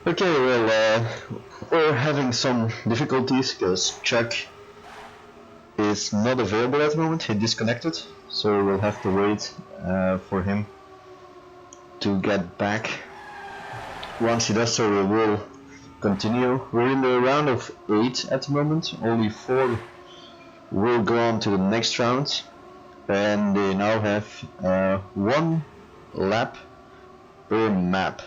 Okay, well, we're having some difficulties because Chuck is not available at the moment. He disconnected, so we'll have to wait for him to get back. Once he does so, we will continue. We're in the round of 8 at the moment. Only 4 will go on to the next round, and they now have 1 lap per map.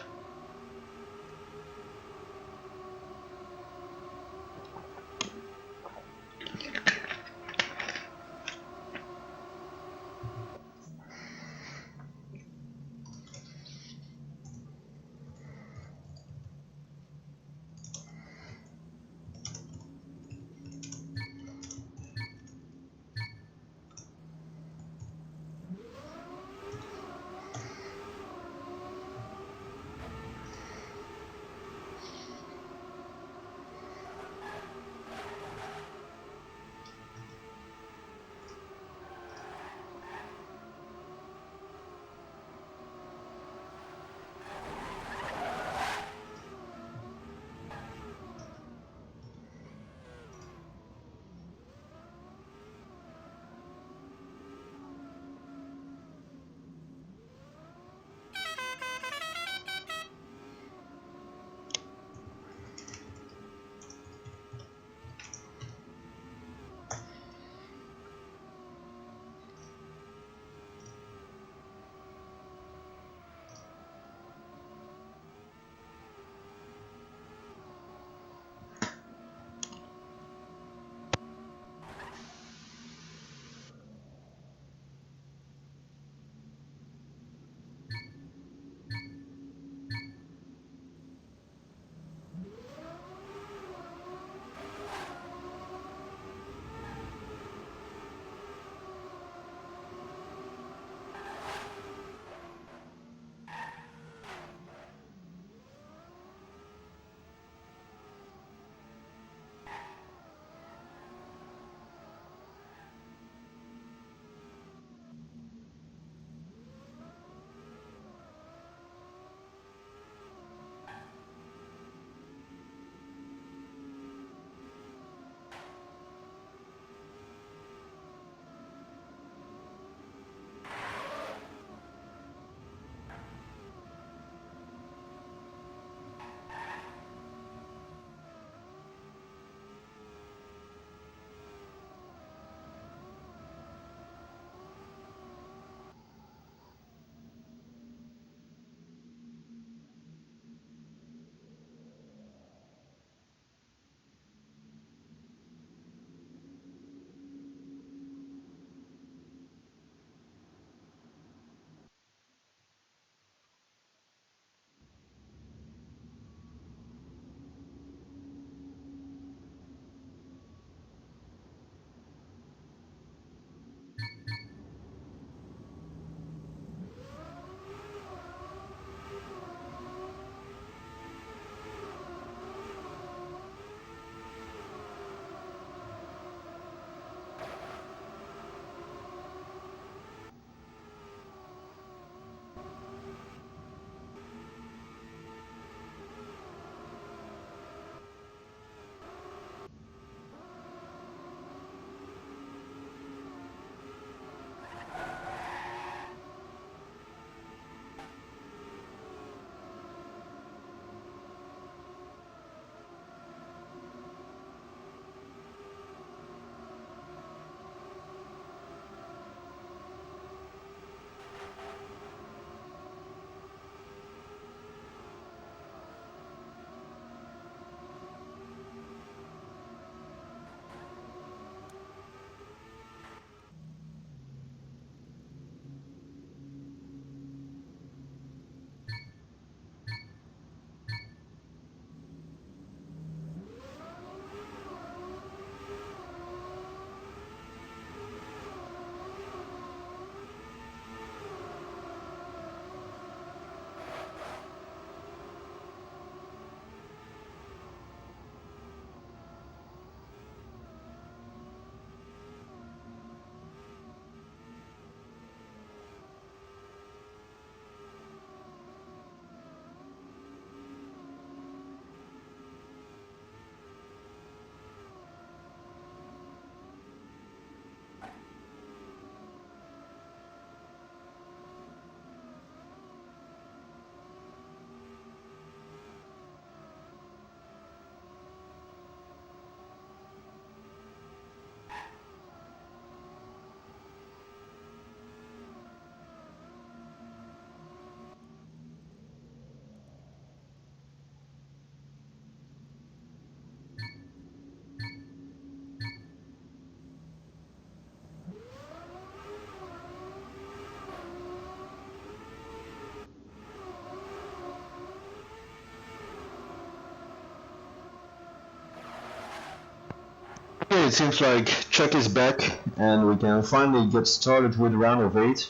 Okay, it seems like Chuck is back and we can finally get started with round of 8.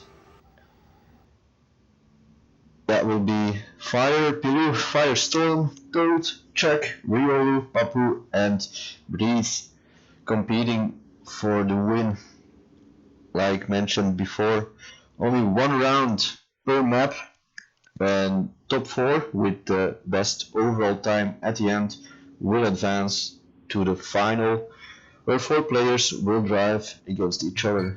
That will be Fire, Pilu, Firestorm, Toad, Chuck, Riolu, Papu and Breeze competing for the win. Like mentioned before, only one round per map and top 4 with the best overall time at the end will advance to the final, where 4 players will drive against each other.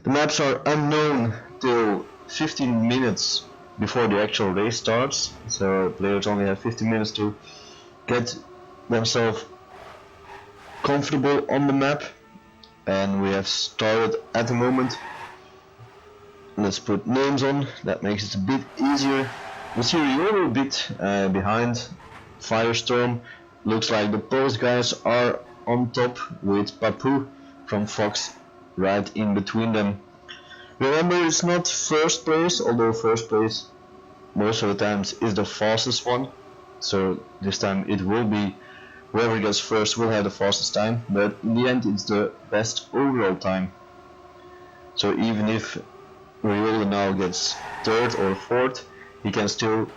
The maps are unknown till 15 minutes before the actual race starts, so players only have 15 minutes to get themselves comfortable on the map, and we have started at the moment. Let's put names on, that makes it a bit easier. We see Riolu a bit behind Firestorm. Looks like the post guys are on top with Papu from Fox right in between them. Remember, it's not first place, although first place most of the times is the fastest one. So this time it will be whoever gets first will have the fastest time, but in the end it's the best overall time. So even if Riolu now gets 3rd or 4th, he can still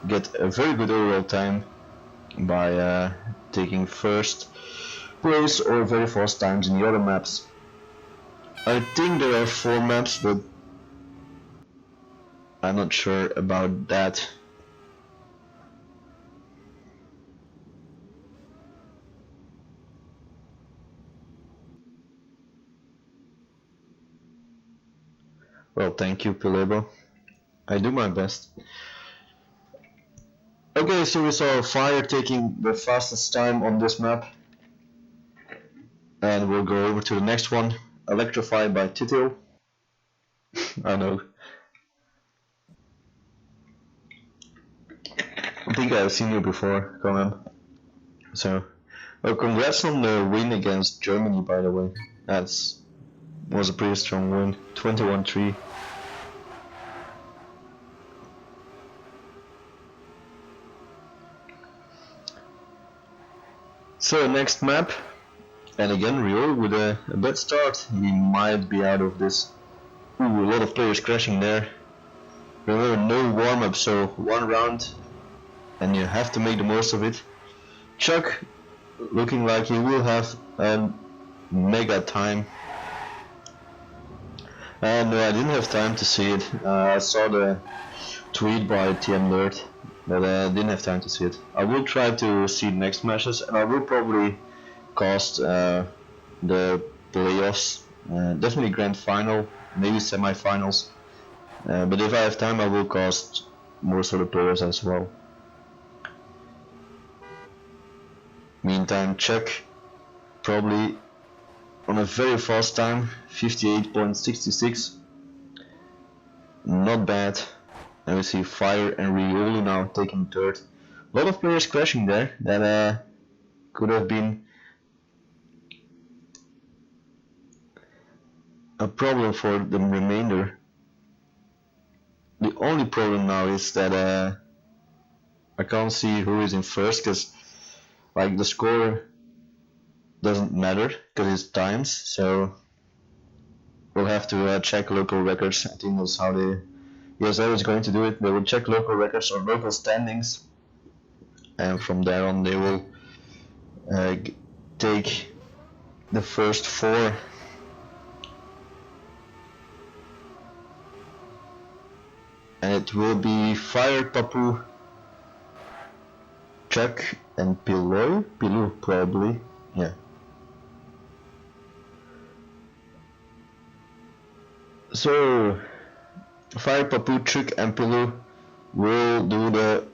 get a very good overall time by taking first place or very fast times in the other maps. I think there are 4 maps, but I'm not sure about that. Well, thank you, Pilebo. I do my best. Okay, so we saw Fire taking the fastest time on this map. And we'll go over to the next one, Electrify by Tito. I know. I think I've seen you before, come on. So, well, congrats on the win against Germany, by the way. That was a pretty strong win, 21-3. So, next map, and again Riolu with a bad start. He might be out of this. Ooh, a lot of players crashing there. Remember, no warm-up, so 1 round and you have to make the most of it. Chuck looking like he will have a mega time. No, I didn't have time to see it. I saw the tweet by TM Nerd, but I didn't have time to see it. I will try to see the next matches, and I will probably cast the playoffs, definitely grand final, maybe semi-finals. But if I have time, I will cast most of the players as well. Meantime, Chuck probably on a very fast time, 58.66. Not bad. And we see Fire and Riolu now taking 3rd. A lot of players crashing there. That could have been a problem for the remainder. The only problem now is that I can't see who is in first, because like the score doesn't matter because it's times, so we'll have to check local records. I think that's how the ESL is going to do it. They will check local records or local standings, and from there on they will take the first 4. And it will be Fire, Papu, Chuck and Pilu probably, yeah. So Fire, Papu, Chuck and Pilu will do the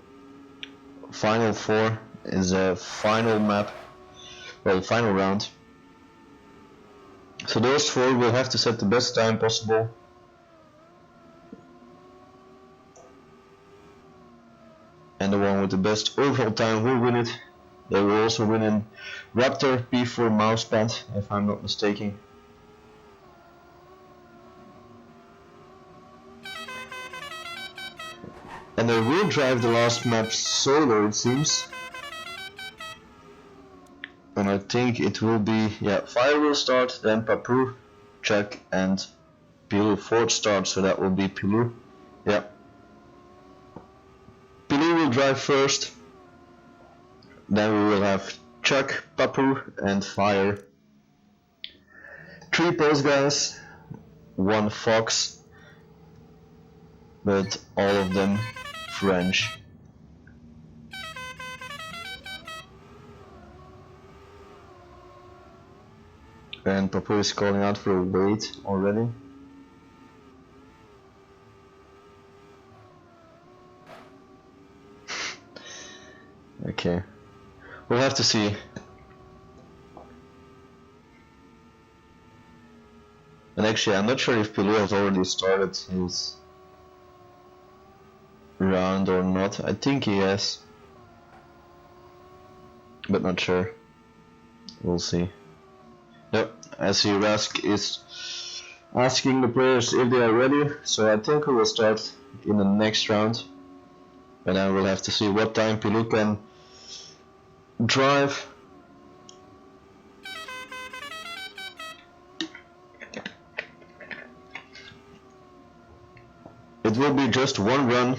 final 4 is a final map, well, final round. So those 4 will have to set the best time possible. And the one with the best overall time will win it. They will also win in Raptor P4 mousepad, if I'm not mistaken. And they will drive the last map solo, it seems. And I think it will be, yeah, Fire will start, then Papu, Chuck, and Pilou. Fourth start, so that will be Pilou. Yeah. Pilou will drive first. Then we will have Chuck, Papu, and Fire. 3 post guys, 1 Fox, but all of them French. And Papu is calling out for a wait already. Okay, we'll have to see. And actually, I'm not sure if Pilou has already started his round or not. I think he has, but not sure. We'll see. Yep, I see Rask is asking the players if they are ready, so I think we will start in the next round. And then we'll have to see what time Pilou can drive. It will be just 1 run.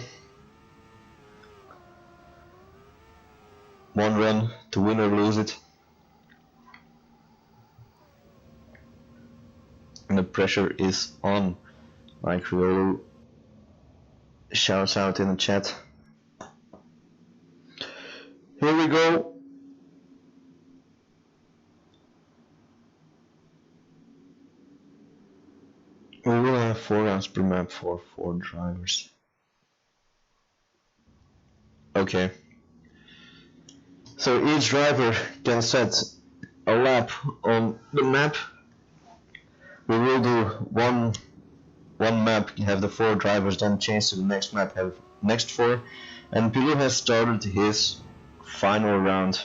1 run to win or lose it. And the pressure is on, like Riolo shouts out in the chat. Here we go. We will have 4 rounds per map for 4 drivers. Okay. So each driver can set a lap on the map. We will do one map, have the 4 drivers, then change to the next map, have next 4. And Pilou has started his final round.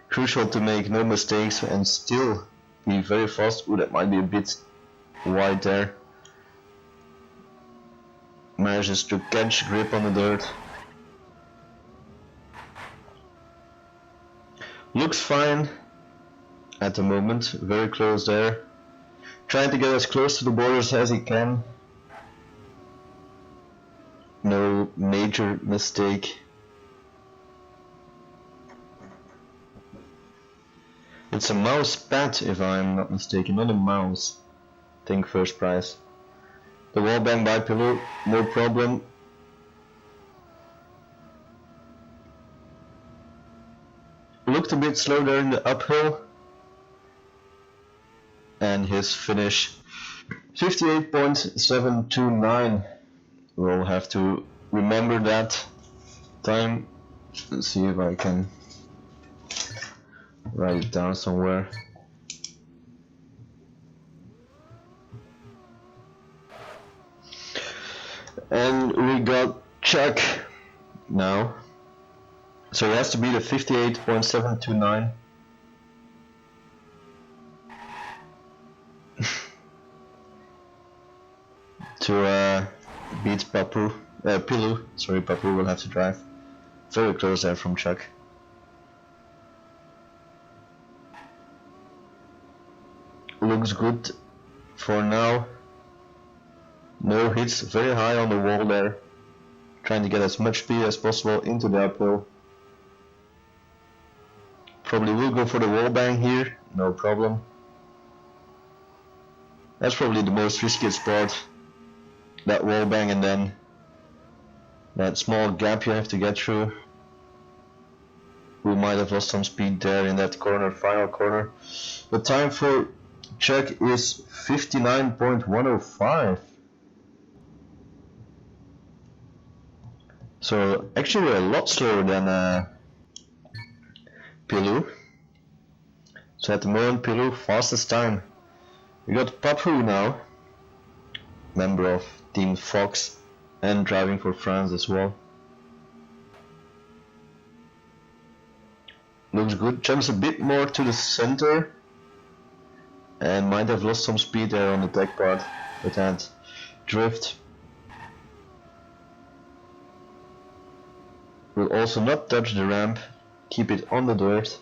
Crucial to make no mistakes and still be very fast. Ooh, that might be a bit wide there. Manages to catch grip on the dirt. Looks fine at the moment, very close there. Trying to get as close to the borders as he can. No major mistake. It's a mousepad, if I'm not mistaken, not a mouse. I think first prize. The wallbang by Pilou, no problem. Looked a bit slow there in the uphill. And his finish 58.729. We'll have to remember that time. Let's see if I can write it down somewhere. And we got Chuck now. So it has to be the 58.729. to beat Pilou. Sorry, Papu will have to drive. Very close there from Chuck. Looks good for now. No hits, very high on the wall there. Trying to get as much speed as possible into the uphill. Probably will go for the wall bang here, no problem. That's probably the most riskiest part. That wall bang and then that small gap you have to get through. We might have lost some speed there in that corner, final corner. The time for Chuck is 59.105. So actually a lot slower than Pilou. So at the moment Pilou fastest time. We got Papu now, member of Team Fox and driving for France as well. Looks good, jumps a bit more to the center and might have lost some speed there on the tech part with that drift. Will also not touch the ramp, keep it on the dirt.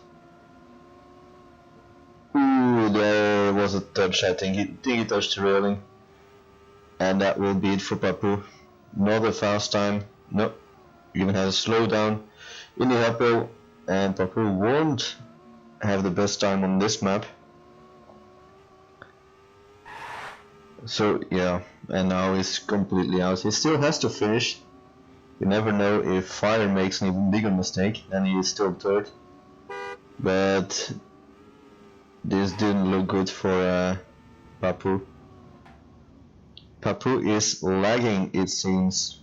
Ooh, there was a touch. I think he touched the railing, and that will be it for Papu. Not a fast time. No, even has a slowdown in the uphill, and Papu won't have the best time on this map. So yeah, and now he's completely out. He still has to finish. You never know if Fire makes an even bigger mistake, and he is still third. But this didn't look good for Papu. Papu is lagging, it seems.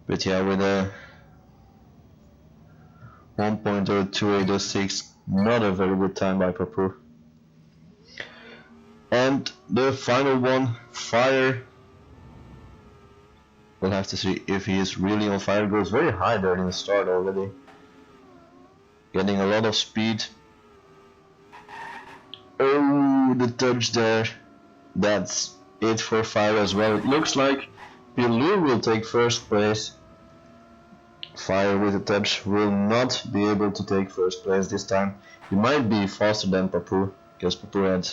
But yeah, with a 1.02806, not a very good time by Papu. And the final one, Fire. We'll have to see if he is really on fire. Goes very high there in the start already. Getting a lot of speed. Oh, the touch there. That's it for Fire as well. It looks like Pilou will take first place. Fire with a touch will not be able to take first place this time. He might be faster than Papu, because Papu had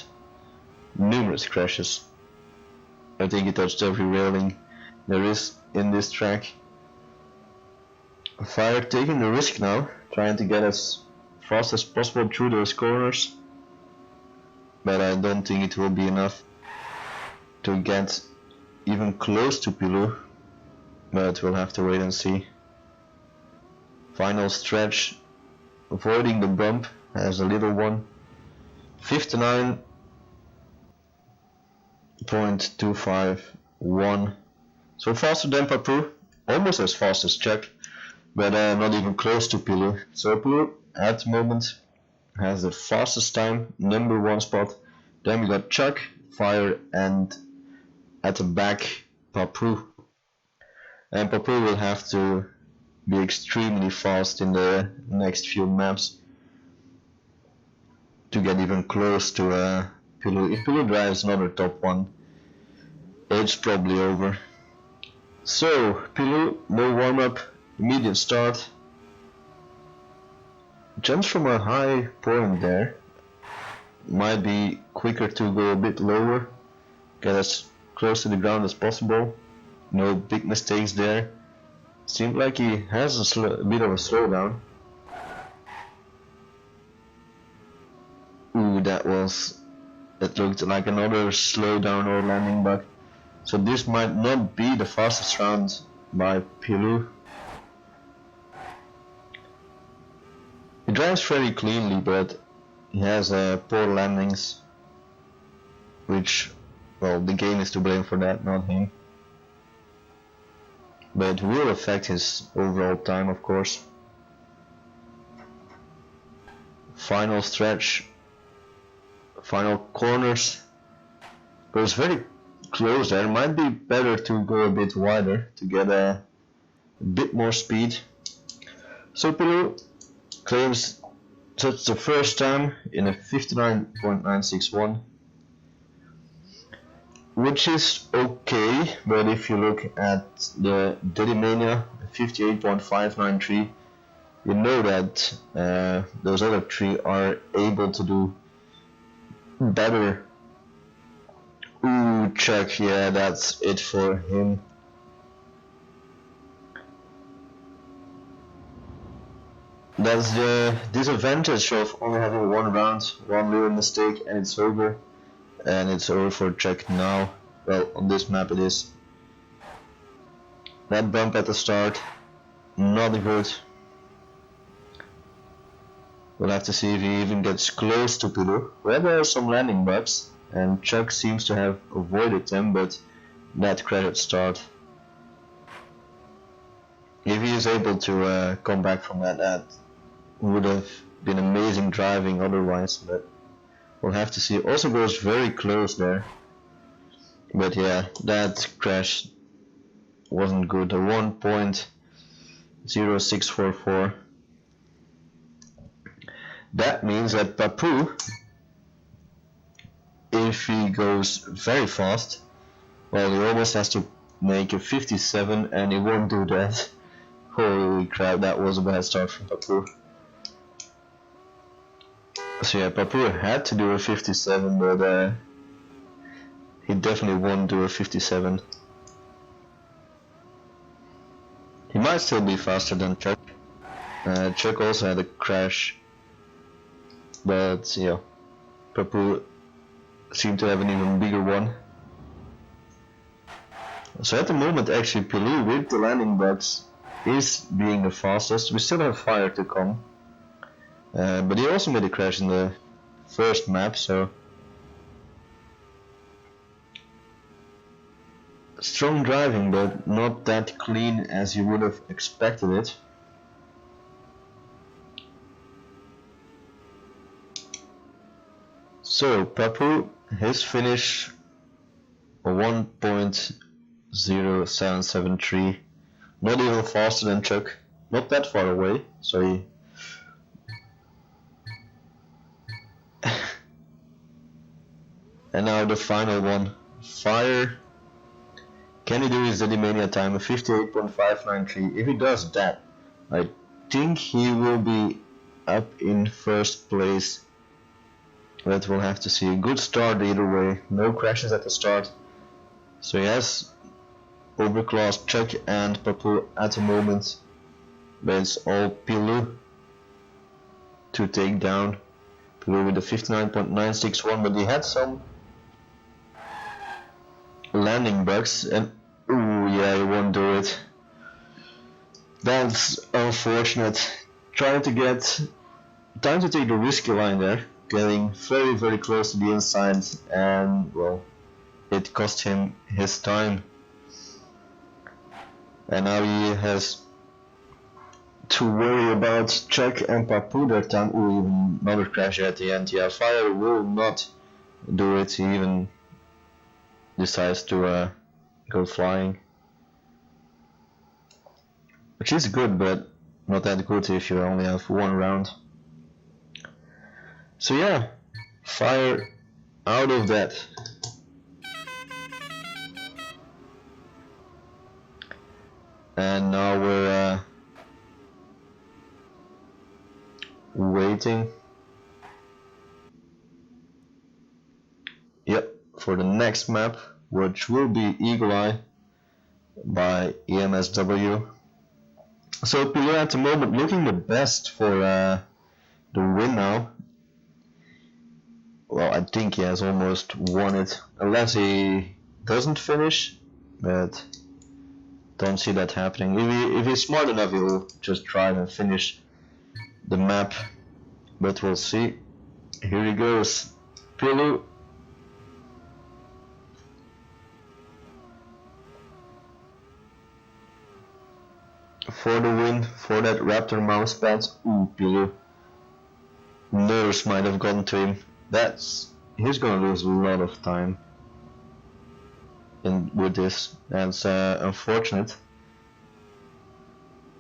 numerous crashes. I think he touched every railing there is in this track. Fire taking the risk now, trying to get as fast as possible through those corners, but I don't think it will be enough to get even close to Pilou, but we'll have to wait and see. Final stretch, avoiding the bump, has a little one, 59.251. So faster than Papu, almost as fast as Chuck, but not even close to Pilou. So Pilou at the moment has the fastest time, #1 spot. Then we got Chuck, Fire, and at the back Papu. And Papu will have to be extremely fast in the next few maps to get even close to Pilou. If Pilou drives another top 1, it's probably over. So, Pilou, no warm-up, immediate start. Jumps from a high point there. Might be quicker to go a bit lower, get as close to the ground as possible. No big mistakes there. Seems like he has a bit of a slowdown. Ooh, that looked like another slowdown or landing bug. So this might not be the fastest round by Pilou. He drives very cleanly, but he has poor landings, which, well, the game is to blame for that, not him. But it will affect his overall time, of course. Final stretch, final corners, goes very close there. Might be better to go a bit wider to get a bit more speed. So Pilou claims that's the first time in a 59.961, which is okay, but if you look at the Dedimania 58.593, you know that those other 3 are able to do better. Ooh, Chuck, yeah, that's it for him. That's the disadvantage of only having one round, one little mistake, and it's over. And it's over for Chuck now. Well, on this map it is. That bump at the start, not good. We'll have to see if he even gets close to Pilou. Where there are some landing bugs, and Chuck seems to have avoided them, but that crash at start. If he is able to come back from that would have been amazing driving otherwise, but we'll have to see. Also goes very close there. But yeah, that crash wasn't good. A 1.0644. That means that Papu, if he goes very fast, well, he almost has to make a 57, and he won't do that. Holy crap, that was a bad start from Papu. So yeah, Papu had to do a 57, but he definitely won't do a 57. He might still be faster than Chuck. Chuck also had a crash, but yeah, Papu seemed to have an even bigger one. So at the moment, actually, Pilou with the landing bugs is being the fastest. We still have Fire to come, but he also made a crash in the first map, so strong driving, but not that clean as you would have expected it. So Papu, his finish 1.0773, not even faster than Chuck, not that far away, so he and now the final one, Fire. Can he do his Zedimania time of 58.593? If he does that, I think he will be up in first place. But we'll have to see. A good start either way, no crashes at the start. So he has overclassed Chuck and Papu at the moment, but it's all Pilou to take down. Pilou with a 59.961, but he had some landing bugs, and ooh, yeah, he won't do it. That's unfortunate. Trying to take the risky line there, getting very close to the inside, and well, it cost him his time. And now he has to worry about Chuck and Papu that time. Ooh, even another crash at the end. Yeah, Fire will not do it. He even decides to go flying, which is good, but not that good if you only have one round. So yeah, Fire out of that. And now we're waiting. Yep, for the next map, which will be Eagle Eye by EMSW. So Pilou at the moment looking the best for the win now. Well, I think he has almost won it, unless he doesn't finish, but don't see that happening. If he's smart enough, he'll just try and finish the map, but we'll see. Here he goes, Pilou. For the win, for that Raptor mousepad. Ooh, Pilou. Nerves might have gotten to him. He's gonna lose a lot of time with this. That's unfortunate.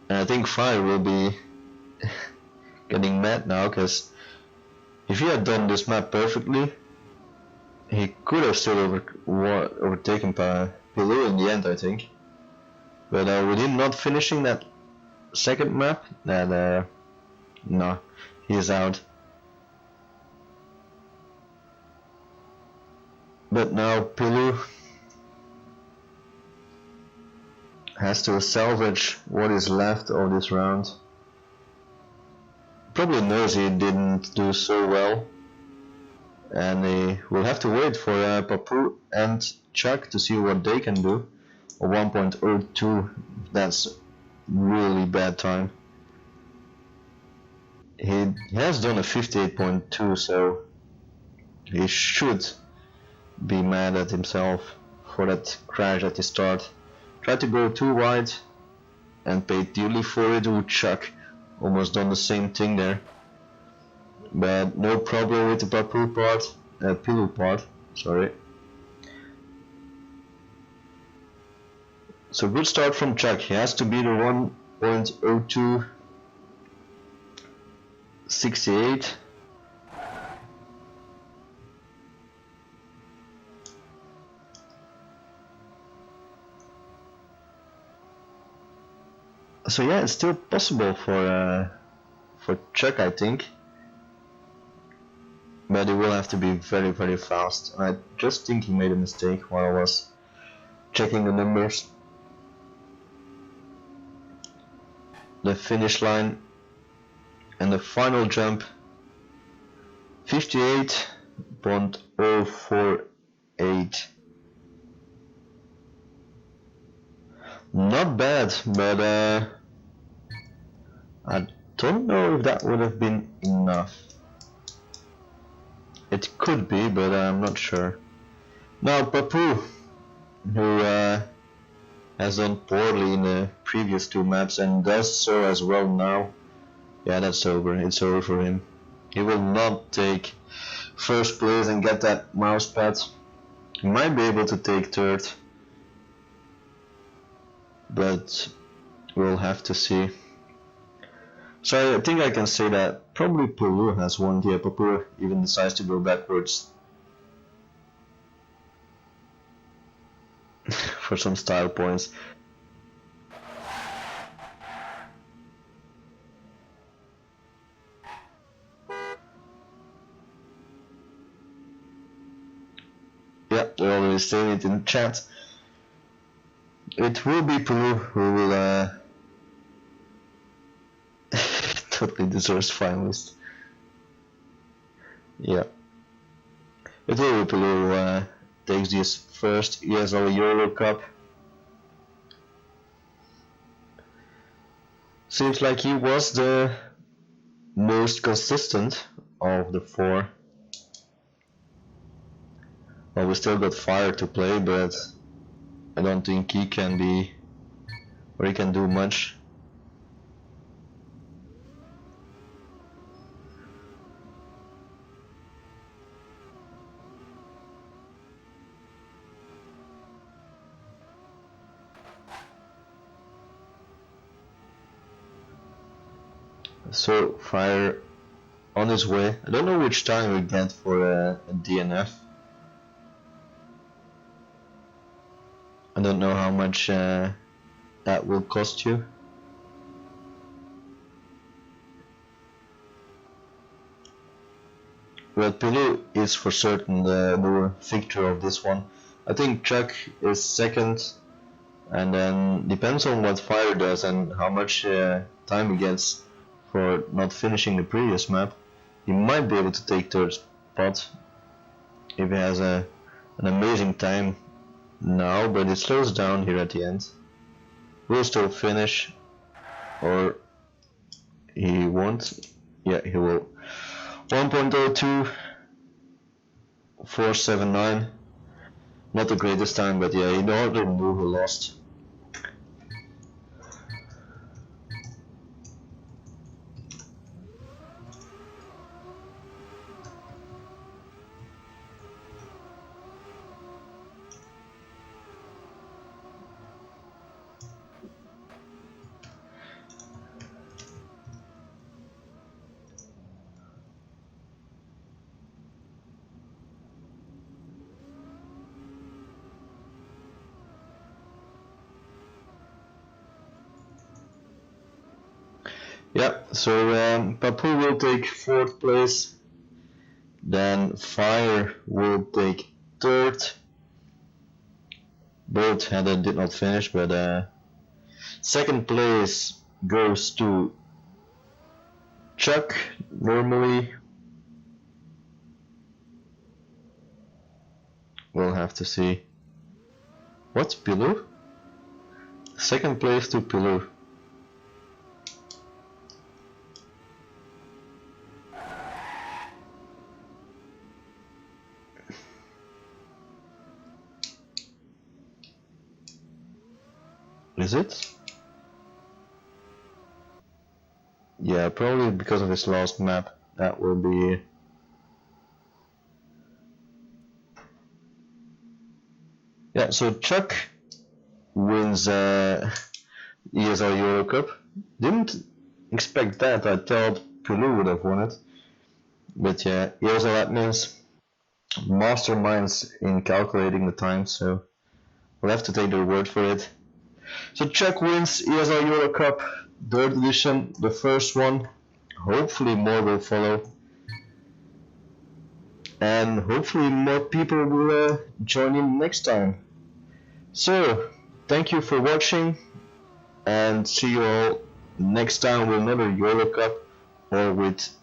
And I think Fire will be getting mad now, because if he had done this map perfectly, he could have still overtaken Pilou in the end, I think. But with him not finishing that second map, no, he's out. But now Pilou has to salvage what is left of this round. Probably knows he didn't do so well, and he will have to wait for Papu and Chuck to see what they can do. A 1.02, that's really bad time. He has done a 58.2, so he should be mad at himself for that crash at the start. Tried to go too wide and paid dearly for it. Ooh, Chuck almost done the same thing there, but no problem with the Pilou part, sorry. So good start from Chuck. He has to beat the 1.0268. So yeah, it's still possible for Chuck, I think, but it will have to be very, very fast. And I just think he made a mistake while I was checking the numbers. The finish line and the final jump, 58.048. Not bad, but I don't know if that would have been enough. It could be, but I'm not sure. Now Papu, who has done poorly in the previous two maps and does so as well now. Yeah, that's over. It's over for him. He will not take first place and get that mousepad. He might be able to take third, but we'll have to see. So I think I can say that probably Pulu has won here. Papu even decides to go backwards for some style points. Yeah, they're already saying it in chat. It will be Pulu who will totally deserves finalist. Yeah. It will be Pulu who takes this first ESL YOLO Cup. Seems like he was the most consistent of the four. Well, we still got Fire to play, but I don't think he can be, or he can do much. So Fire on his way. I don't know which time we get for a DNF. I don't know how much that will cost you. But Pulu is for certain the victor of this one. I think Chuck is second, and then depends on what Fire does and how much time he gets for not finishing the previous map. He might be able to take third spot if he has an amazing time now, but it slows down here at the end. Will still finish, or he won't. Yeah, he will. 1.02479. Not the greatest time, but yeah, in order to move, he lost. Yeah, so Papu will take fourth place, then Fire will take third. Both did not finish, but second place goes to Chuck normally. We'll have to see. What's Pilu? Second place to Pilu. Is it? Yeah, probably because of his last map. That will be. Yeah, so Chuck wins ESL Euro Cup. Didn't expect that. I thought Pilu would have won it. But yeah, ESL admins, masterminds in calculating the time, so we'll have to take their word for it. So Chuck wins ESL Euro Cup 3rd edition, the first one. Hopefully more will follow. And hopefully more people will join in next time. So, thank you for watching, and see you all next time with another YOLO Cup or with